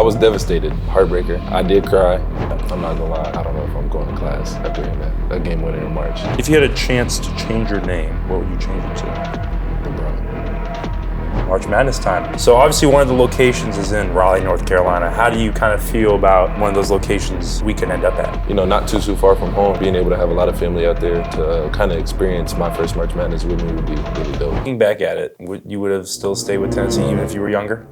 I was devastated, heartbreaker. I did cry. I'm not gonna lie, I don't know if I'm going to class after that game winner in March. If you had a chance to change your name, what would you change it to? LeBron. March Madness time. So obviously one of the locations is in Raleigh, North Carolina. How do you kind of feel about one of those locations we could end up at? You know, not too far from home, being able to have a lot of family out there to kind of experience my first March Madness with me would be really dope. Looking back at it, you would have still stayed with Tennessee even if you were younger?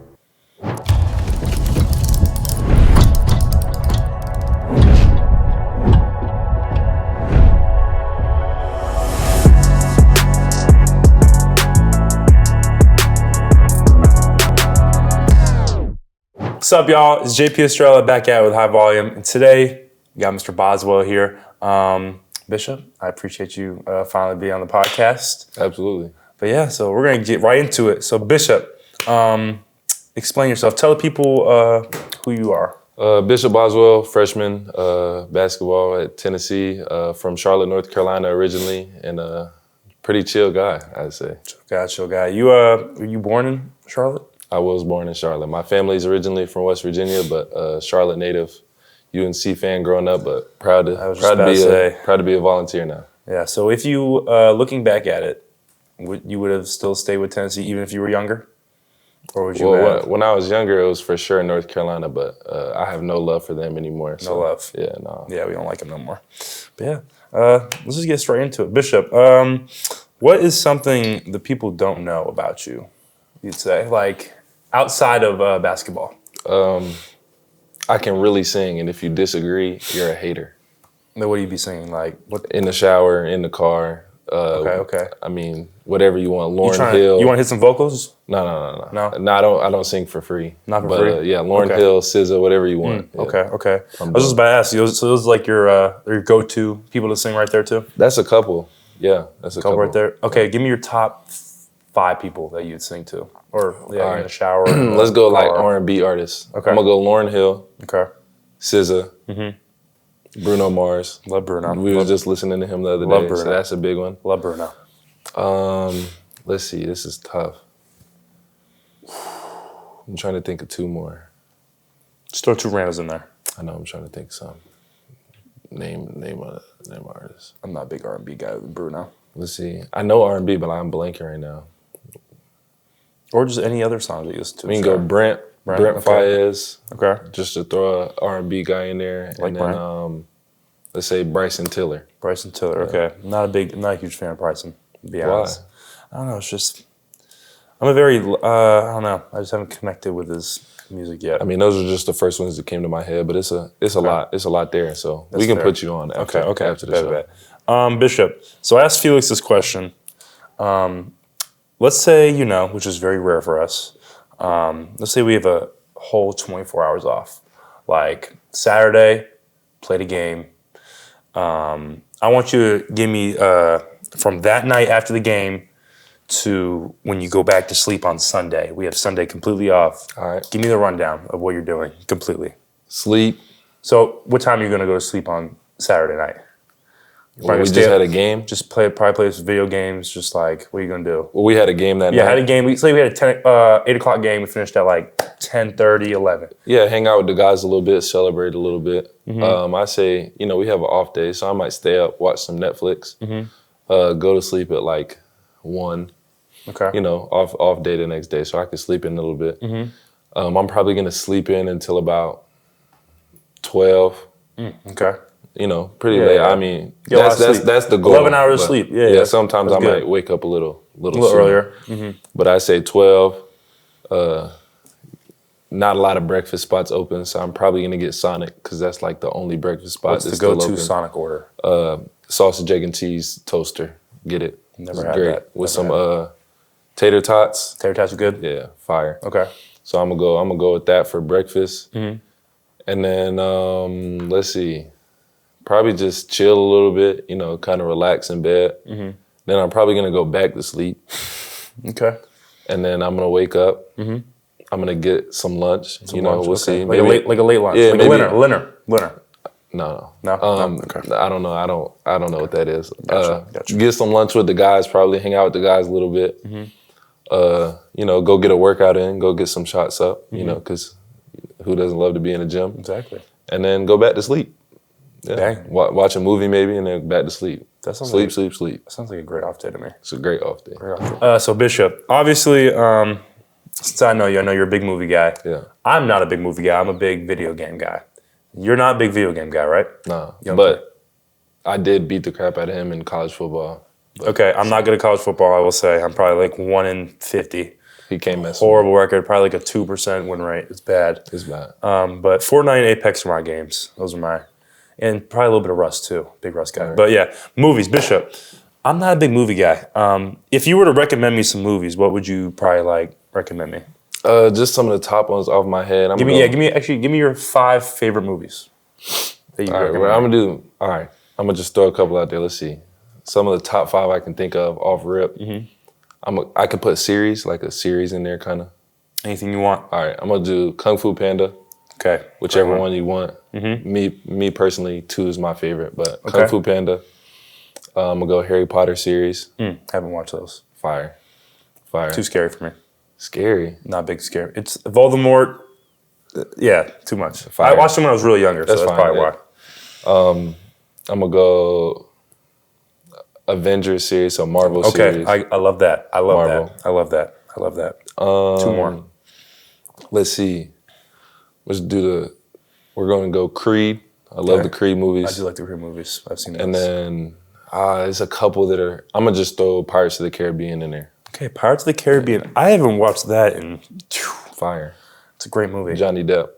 What's up, y'all? It's JP Estrella back at it with High Volume. And today, we got Mr. Boswell here. Bishop, I appreciate you finally being on the podcast. Absolutely. But yeah, so we're going to get right into it. So Bishop, explain yourself. Tell the people who you are. Bishop Boswell, freshman, basketball at Tennessee, from Charlotte, North Carolina originally, and a pretty chill guy, I'd say. Chill guy. Were you born in Charlotte? I was born in Charlotte. My family's originally from West Virginia, but Charlotte native, UNC fan growing up, but proud to be a volunteer now. Yeah. So if you, looking back at it, you would have still stayed with Tennessee even if you were younger, or would you? Well, when I was younger, it was for sure North Carolina, but I have no love for them anymore. No love. Yeah, no. Yeah, we don't like them no more. But yeah, let's just get straight into it. Bishop, what is something that people don't know about you? You'd say, like, outside of basketball? I can really sing, and if you disagree, you're a hater. Then what do you be singing? Like, what? In the shower, in the car. Okay. I mean, whatever you want. Lauryn Hill. You want to hit some vocals? No. No? I don't sing for free. Not for free? Yeah, Lauryn Hill, SZA, whatever you want. Yeah. Okay. I was just about to ask you. So those like your go-to people to sing right there too? That's a couple. Yeah, that's a couple right there. Okay, give me your top 5 people that you'd sing to, or in the shower. Let's go like R&B artists. Okay. I'm gonna go Lauryn Hill. Okay. SZA. Bruno Mars. Love Bruno. We were just listening to him the other day. Bruno. So that's a big one. Love Bruno. Let's see. This is tough. I'm trying to think of 2 more. Just throw 2 randos in there. I know. I'm trying to think of some. Name artist. I'm not a big R&B guy with Bruno. Let's see. I know R&B, but I'm blanking right now. Or just any other songs that you listen to. We can go Brent okay. Fayez. Okay. Just to throw an R&B guy in there. Like and then let's say Bryson Tiller. Bryson Tiller, okay. I'm not a huge fan of Bryson, to be honest. I don't know, it's just, I don't know, I just haven't connected with his music yet. I mean, those are just the first ones that came to my head, but it's a lot there, so we can put you on after the show. Bishop, so I asked Felix this question. Let's say, which is very rare for us, let's say we have a whole 24 hours off. Like Saturday, played a game. I want you to give me, from that night after the game to when you go back to sleep on Sunday. We have Sunday completely off. All right. Give me the rundown of what you're doing completely. Sleep. So what time are you going to go to sleep on Saturday night? Well, we just had a game. Just probably play some video games. Just like, what are you gonna do? Well, we had a game that night. Yeah, had a game. We had a 8 o'clock game. We finished at like 10:30, 11. Yeah, hang out with the guys a little bit, celebrate a little bit. I say, we have an off day, so I might stay up, watch some Netflix, go to sleep at like 1. Okay. Off day the next day, so I could sleep in a little bit. I'm probably gonna sleep in until about 12. Okay. Pretty late. I mean, that's the goal. 11 hours of sleep. Yeah. Sometimes I might wake up a little earlier. But I say 12. Not a lot of breakfast spots open, so I'm probably gonna get Sonic because that's like the only breakfast spot. What's the go-to Sonic order? Sausage, egg, and cheese toaster. Get it? Never had that. With some tater tots. Tater tots are good. Yeah, fire. Okay. So I'm gonna go with that for breakfast, and then let's see. Probably just chill a little bit, kind of relax in bed. Then I'm probably gonna go back to sleep. Okay. And then I'm gonna wake up. I'm gonna get some lunch. We'll see. Like a late lunch. Yeah, like maybe, a dinner. No. Okay. I don't know. I don't know what that is. Gotcha. Get some lunch with the guys. Probably hang out with the guys a little bit. Go get a workout in. Go get some shots up. Because Who doesn't love to be in the gym? Exactly. And then go back to sleep. Yeah. Dang. Watch a movie maybe, and then back to sleep. That sounds Sleep. That sounds like a great off day to me. It's a great off day. So Bishop, obviously, since I know you're a big movie guy. Yeah. I'm not a big movie guy. I'm a big video game guy. You're not a big video game guy, right? Nah. But I did beat the crap out of him in college football. Okay, I'm not good at college football, I will say. I'm probably like 1 in 50. He can't mess Horrible record, probably like a 2% win rate. It's bad. It's bad. But Fortnite and Apex are my games. Those are my, and probably a little bit of Rust too. Big Rust guy. Right. But yeah, movies. Bishop, I'm not a big movie guy. If you were to recommend me some movies, what would you probably like recommend me? Just some of the top ones off my head. Give me your 5 favorite movies. That you recommend. Well, I'm gonna just throw a couple out there. Let's see. Some of the top 5 I can think of off rip. I could put series, like a series in there, kind of. Anything you want. All right, I'm gonna do Kung Fu Panda. Okay. Whichever one you want. Me personally, 2 is my favorite, but Kung Fu Panda. I'm gonna go Harry Potter series. Haven't watched those. Fire. Too scary for me. Scary. Not big scary. It's Voldemort. Yeah, too much. Fire. I watched them when I was really younger, so that's probably why. I'm gonna go Avengers series, so Marvel series. Okay, I love that. I love that. 2 more. Let's see. We're going to go Creed. I love the Creed movies. I do like the Creed movies. I've seen those. And then there's a couple that are, I'm going to just throw Pirates of the Caribbean in there. Okay, Pirates of the Caribbean. I haven't watched that in fire. It's a great movie. Johnny Depp.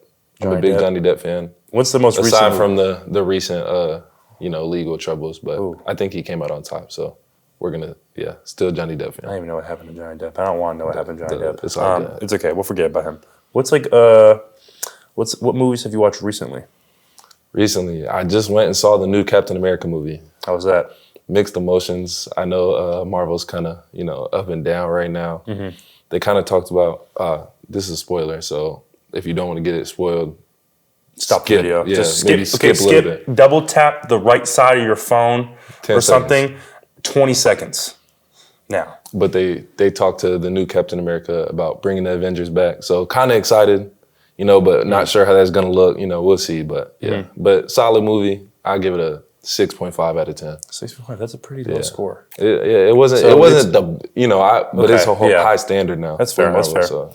I'm a big Johnny Depp fan. What's the most recent? Aside from the recent, legal troubles, but I think he came out on top. So we're gonna, still Johnny Depp fan. I don't even know what happened to Johnny Depp. I don't want to know what happened to Johnny Depp. It's all good. It's okay. We'll forget about him. What's like what movies have you watched recently? Recently, I just went and saw the new Captain America movie. How was that? Mixed emotions. I know Marvel's kind of up and down right now. They kind of talked about this is a spoiler, so if you don't want to get it spoiled, stop the video. Yeah, just maybe skip a little bit. Double tap the right side of your phone or something. 20 seconds. Now. But they talked to the new Captain America about bringing the Avengers back, so kind of excited, but not sure how that's gonna look. We'll see. But but solid movie. I give it a 6.5 out of 10. 6.5. That's a pretty low score. It wasn't. So it wasn't but it's a whole high standard now. That's fair. Marvel, that's fair. So,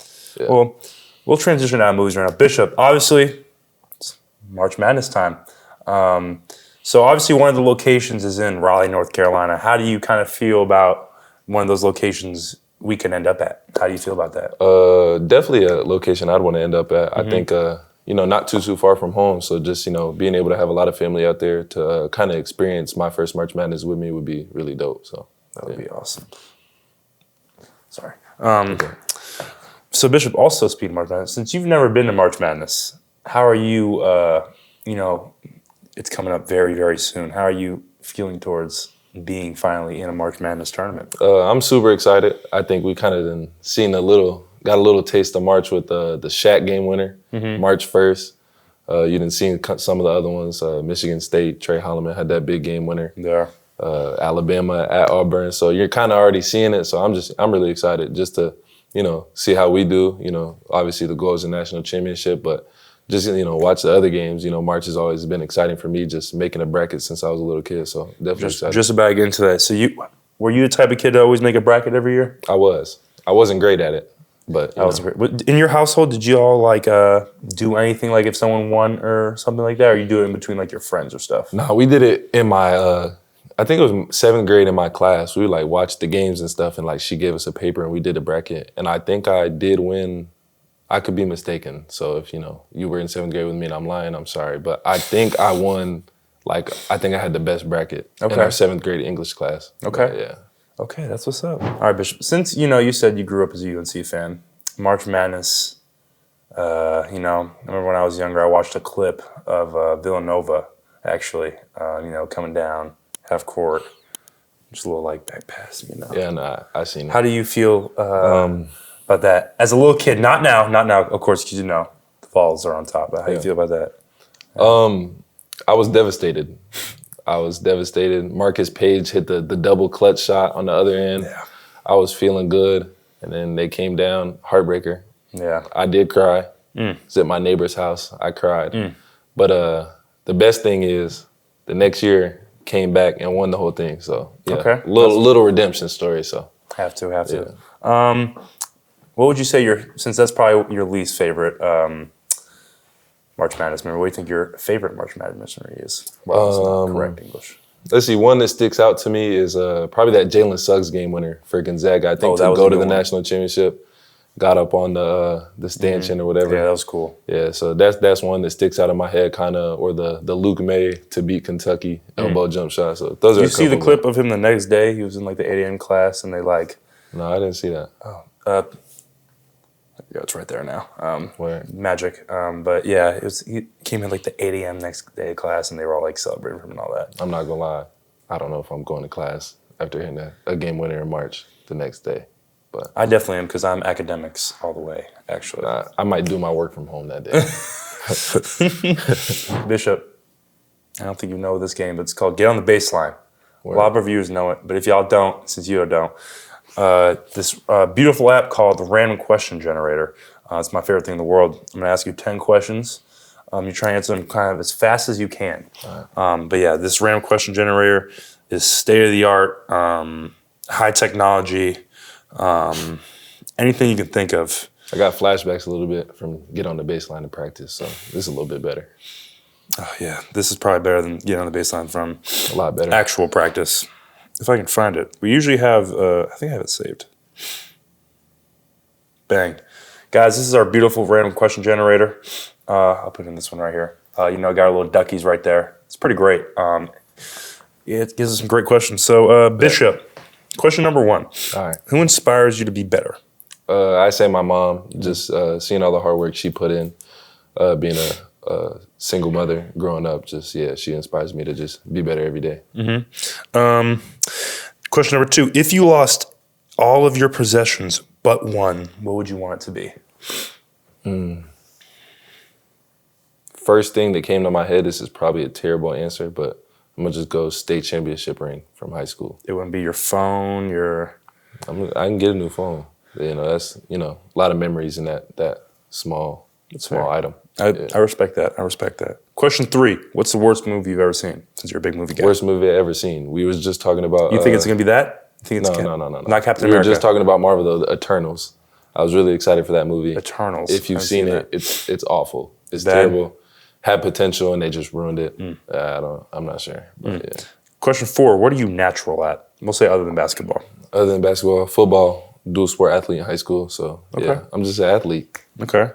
well, we'll transition out of movies right now. Bishop, obviously, it's March Madness time. So obviously, one of the locations is in Raleigh, North Carolina. How do you kind of feel about one of those locations we can end up at? How do you feel about that? Definitely a location I'd want to end up at. I think. Not too far from home. So just, being able to have a lot of family out there to kind of experience my first March Madness with me would be really dope. So that would be awesome. Sorry. So Bishop, also speaking of March Madness, since you've never been to March Madness, how are you, it's coming up very, very soon. How are you feeling towards being finally in a March Madness tournament? I'm super excited. I think we kind of got a little taste of March with the Shaq game winner, March 1st. You didn't see some of the other ones. Michigan State, Trey Holloman had that big game winner. Yeah. Alabama at Auburn. So you're kind of already seeing it. So I'm really excited just to, see how we do. Obviously the goal is a national championship, but just, watch the other games. March has always been exciting for me, just making a bracket since I was a little kid. So definitely excited. Just about to get into that. So were you the type of kid to always make a bracket every year? I was. I wasn't great at it. But in your household, did you all do anything like if someone won or something like that, or you do it in between like your friends or stuff? No, we did it in my I think it was 7th grade in my class. We would watch the games and stuff, and she gave us a paper and we did a bracket. And I think I did win. I could be mistaken. So if you were in 7th grade with me and I'm lying, I'm sorry. But I think I won. I think I had the best bracket in our 7th grade English class. Okay. But, yeah. Okay, that's what's up. All right, Bishop. Since you said you grew up as a UNC fan, March Madness. I remember when I was younger, I watched a clip of Villanova actually. Coming down half court, just a little back pass. Yeah, no, I seen it. How do you feel about that as a little kid? Not now, of course, because the Vols are on top. But how do you feel about that? I was devastated. Marcus Page hit the double clutch shot on the other end. Yeah. I was feeling good, and then they came down, heartbreaker. Yeah. I did cry. It's at my neighbor's house. I cried. But the best thing is the next year came back and won the whole thing. So yeah, little redemption story. So have to. What would you say since that's probably your least favorite March Madness memory? What do you think your favorite March Madness memory is? Well, that's not correct English. Let's see. One that sticks out to me is probably that Jalen Suggs game winner for Gonzaga. I think to go to the national championship. Got up on the stanchion or whatever. Yeah, that was cool. Yeah, so that's one that sticks out of my head, kind of, or the Luke May to beat Kentucky elbow jump shot. So those are. You see the clip of him the next day? He was in like the 8 a.m. class, and they like. No, I didn't see that. Oh, yeah, it's right there now. Where? Magic. But yeah, he came in like the 8 a.m. next day class, and they were all like celebrating for him and all that. I'm not gonna lie, I don't know if I'm going to class after hitting a game winner in March the next day. But I definitely am because I'm academics all the way, actually. I might do my work from home that day. Bishop, I don't think you know this game, but it's called Get on the Baseline. Where? A lot of reviewers know it, but if y'all don't, since you don't, this beautiful app called the Random Question Generator. It's my favorite thing in the world. I'm going to ask you 10 questions. You try and answer them kind of as fast as you can. Right. But yeah, this Random Question Generator is state-of-the-art, high technology, anything you can think of. I got flashbacks a little bit from Get on the Baseline in practice, so this is a little bit better. Oh yeah, this is probably better than Get on the Baseline from a lot better actual practice. If I can find it. We usually have, I think I have it saved. Bang. Guys, this is our beautiful Random Question Generator. I'll put in this one right here. Got our little duckies right there. It's pretty great. It gives us some great questions. So Bishop, question number 1. All right. Who inspires you to be better? I say my mom, just seeing all the hard work she put in, being a single mother growing up, she inspires me to just be better every day. Mm-hmm. Question number 2, if you lost all of your possessions but one, what would you want it to be? First thing that came to my head, this is probably a terrible answer, but I'm going to just go state championship ring from high school. It wouldn't be your phone, I can get a new phone. That's, a lot of memories in that small item. I respect that. Question 3, what's the worst movie you've ever seen, since you're a big movie guy? Worst movie I've ever seen. We was just talking about... You think it's going to be that? No. Not Captain America? We were just talking about Marvel, though, the Eternals. I was really excited for that movie. Eternals. If you've seen it, it's awful. It's terrible. Had potential, and they just ruined it. I'm not sure. But, yeah. Question 4, what are you natural at? We'll say other than basketball. Other than basketball, football, dual sport athlete in high school. So, yeah, I'm just an athlete. Okay.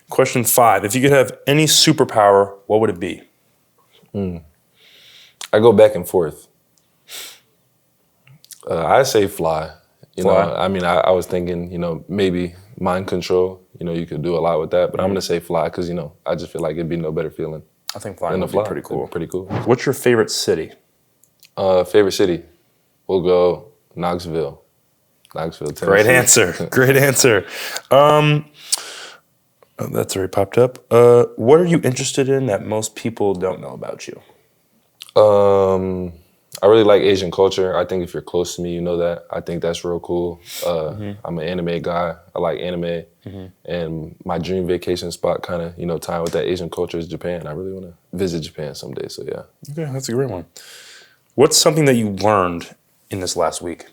Question 5, if you could have any superpower, what would it be? I go back and forth. I say fly. I was thinking, maybe mind control. You could do a lot with that, but I'm going to say fly because, I just feel like it'd be no better feeling. I think flying would be pretty cool. Pretty cool. What's your favorite city? Favorite city? We'll go Knoxville, Tennessee. Great answer. That's already popped up. What are you interested in that most people don't know about you? I really like Asian culture. I think if you're close to me, you know that. I think that's real cool. I'm an anime guy. I like anime. And my dream vacation spot kind of, tying with that Asian culture is Japan. I really want to visit Japan someday, so yeah. Okay, that's a great one. What's something that you learned in this last week?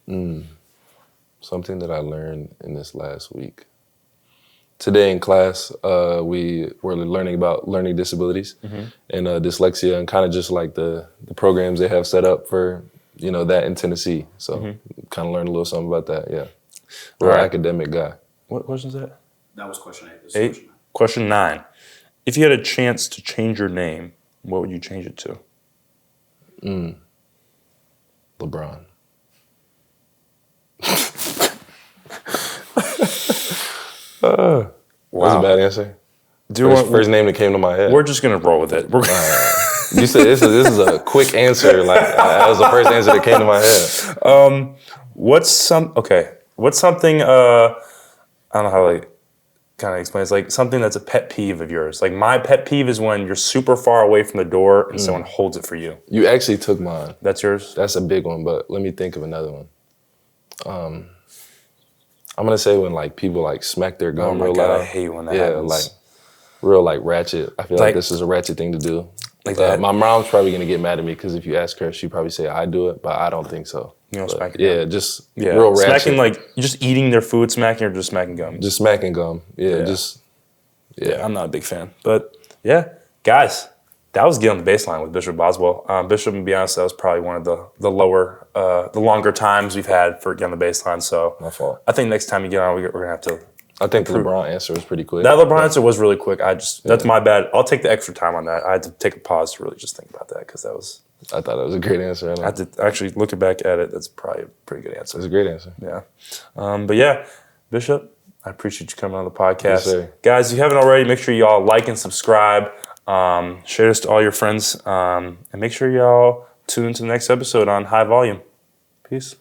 Something that I learned in this last week. Today in class, we were learning about learning disabilities and dyslexia and kind of just like the programs they have set up for, that in Tennessee. So kind of learned a little something about that, yeah. We're an academic guy. What question is that? That was question 8. Question 9. If you had a chance to change your name, what would you change it to? LeBron. That was a bad answer. First name that came to my head. We're just gonna roll with it. You said this is a quick answer. Like that was the first answer that came to my head. What's something? I don't know how to kind of explain. It's like something that's a pet peeve of yours. Like my pet peeve is when you're super far away from the door and someone holds it for you. You actually took mine. That's yours. That's a big one, but let me think of another one. I'm gonna say when like people like smack their gum real loud. I hate when that happens. Like real like ratchet. I feel like this is a ratchet thing to do. Like that. My mom's probably gonna get mad at me because if you ask her, she'd probably say I do it, but I don't think so. You don't smack your gum? Yeah, real ratchet. Smacking like just eating their food, smacking or just smacking gum? Just smacking gum. Yeah. I'm not a big fan. But yeah, guys, that was Get on the Baseline with Bishop Boswell. Bishop, to be honest, that was probably one of the longer times we've had for Get on the Baseline. So my fault. I think next time you get on, we're gonna have to. I think the LeBron answer was pretty quick. That LeBron answer was really quick. That's my bad. I'll take the extra time on that. I had to take a pause to really just think about that because that was. I thought that was a great answer. I had to actually looking back at it. That's probably a pretty good answer. It's a great answer. Yeah, but yeah, Bishop, I appreciate you coming on the podcast. Yes, sir. Guys, if you haven't already, make sure y'all like and subscribe. Share this to all your friends, and make sure y'all tune into the next episode on High Volume. Peace.